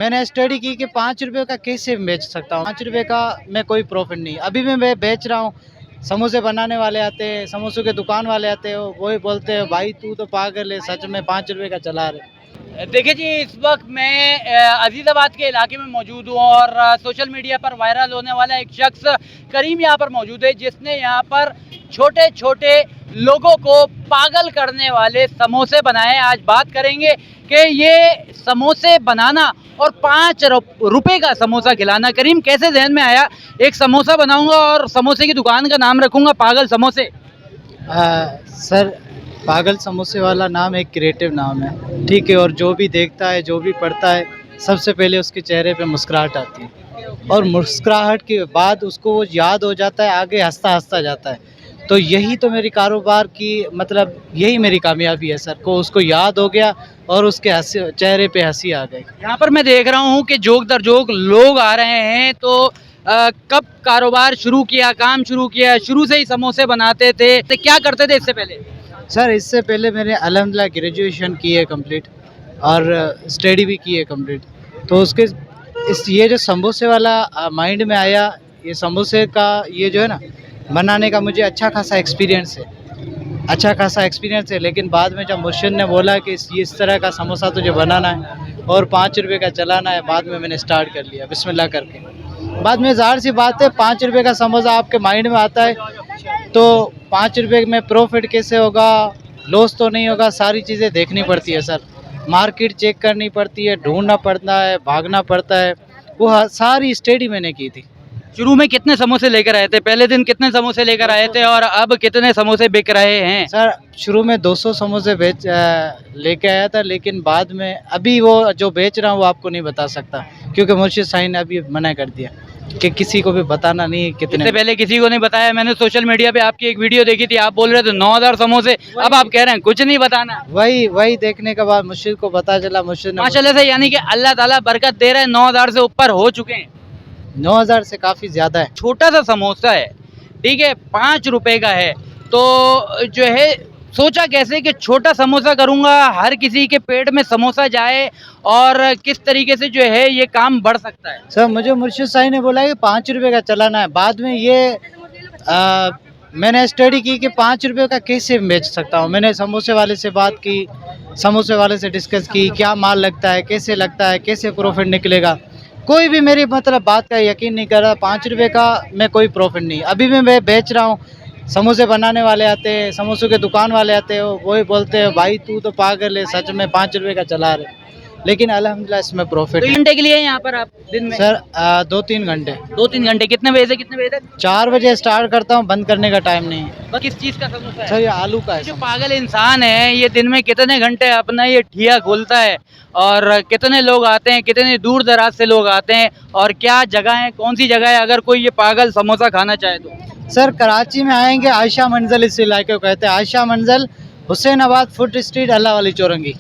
मैंने स्टडी की कि 5 रुपए का कैसे बेच सकता हूँ। 5 रुपए का मैं कोई प्रॉफिट नहीं, अभी भी मैं बेच रहा हूँ। समोसे बनाने वाले आते हैं, समोसों के दुकान वाले आते हैं, वही बोलते हैं भाई तू तो पागल है, सच में 5 रुपए का चला रहे। देखिए जी, इस वक्त मैं अजीज़ाबाद के इलाके में मौजूद हूँ और सोशल मीडिया पर वायरल होने वाला एक शख्स करीम यहाँ पर मौजूद है, जिसने यहाँ पर छोटे छोटे लोगों को पागल करने वाले समोसे बनाए। आज बात करेंगे कि ये समोसे बनाना और 5 रुपए का समोसा खिलाना करीम कैसे जहन में आया। एक समोसा बनाऊंगा और समोसे की दुकान का नाम रखूंगा पागल समोसे। सर, पागल समोसे वाला नाम एक क्रिएटिव नाम है, ठीक है। और जो भी देखता है, जो भी पढ़ता है, सबसे पहले उसके चेहरे पे मुस्कुराहट आती है और मुस्कुराहट के बाद उसको वो याद हो जाता है, आगे हंसता हंसता जाता है। तो यही तो मेरी कारोबार की मतलब यही मेरी कामयाबी है सर, को उसको याद हो गया और उसके हंसी चेहरे पे हंसी आ गई। यहाँ पर मैं देख रहा हूँ कि जोक दर जोक लोग आ रहे हैं। तो कब कारोबार शुरू किया, काम शुरू किया? शुरू से ही समोसे बनाते थे तो क्या करते थे इससे पहले? सर, इससे पहले मैंने अल्हम्दुलिल्लाह ग्रेजुएशन की है कंप्लीट और स्टडी भी की है कंप्लीट। तो उसके ये जो समोसे वाला माइंड में आया, ये समोसे का ये जो है ना बनाने का मुझे अच्छा खासा एक्सपीरियंस है। लेकिन बाद में जब मुर्शिद ने बोला कि इस तरह का समोसा तुझे बनाना है और 5 रुपए का चलाना है, बाद में मैंने स्टार्ट कर लिया बिस्मिल्लाह करके। बाद में ज़ाहिर सी बात है, 5 रुपए का समोसा आपके माइंड में आता है तो 5 रुपए में प्रॉफिट कैसे होगा, लॉस तो नहीं होगा, सारी चीज़ें देखनी पड़ती है सर। मार्केट चेक करनी पड़ती है, ढूंढना पड़ता है, भागना पड़ता है। वो सारी स्टडी मैंने की थी। शुरू में कितने समोसे लेकर आए थे? पहले दिन कितने समोसे लेकर आए थे और अब कितने समोसे बिक रहे हैं? सर, शुरू में 200 समोसे लेके आया था, लेकिन बाद में अभी वो जो बेच रहा हूँ वो आपको नहीं बता सकता, क्योंकि मुर्शिद साहिब ने अभी मना कर दिया कि किसी को भी बताना नहीं कितने। इससे पहले किसी को नहीं बताया। मैंने सोशल मीडिया पे आपकी एक वीडियो देखी थी, आप बोल रहे थे 9000 समोसे, अब आप कह रहे हैं कुछ नहीं बताना। वही देखने के बाद मुर्शिद को पता चला, मुर्शिद ने माशाल्लाह से, यानी कि अल्लाह ताला बरकत दे रहा है, 9000 से ऊपर हो चुके हैं। 9000 से काफ़ी ज़्यादा है। छोटा सा समोसा है, ठीक है, 5 रुपए का है। तो जो है सोचा कैसे कि छोटा समोसा करूंगा, हर किसी के पेट में समोसा जाए और किस तरीके से जो है ये काम बढ़ सकता है? सर, मुझे मुर्शिद साहिब ने बोला कि 5 रुपए का चलाना है। बाद में मैंने स्टडी की कि 5 रुपए का कैसे बेच सकता हूँ। मैंने समोसे वाले से बात की, समोसे वाले से डिस्कस की, क्या माल लगता है, कैसे प्रॉफिट निकलेगा। कोई भी मेरी मतलब बात का यकीन नहीं कर रहा। 5 रुपए का मैं कोई प्रॉफिट नहीं, अभी भी मैं बेच रहा हूँ। समोसे बनाने वाले आते हैं, समोसों के दुकान वाले आते हैं, वही बोलते हैं भाई तू तो पागल है, सच में 5 रुपए का चला रहे। लेकिन अल्हम्दुलिल्लाह इसमें प्रॉफिट 2 घंटे के लिए यहाँ पर आप दिन में? सर 2-3 घंटे। 2-3 घंटे। कितने बजे से कितने बजे तक? 4 बजे स्टार्ट करता हूँ, बंद करने का टाइम नहीं है। किस चीज़ का समोसा है? सर, ये आलू का है। जो पागल इंसान है, ये दिन में कितने घंटे अपना ये ठिया खोलता है और कितने लोग आते हैं, कितने दूर दराज से लोग आते हैं और क्या जगह है, कौन सी जगह है अगर कोई ये पागल समोसा खाना चाहे तो? सर, कराची में आएंगे, आयशा मंजल इस इलाके को कहते हैं, आयशा मंजल, हुसैनाबाद फूड स्ट्रीट, अल्लाह वाली चौरंगी।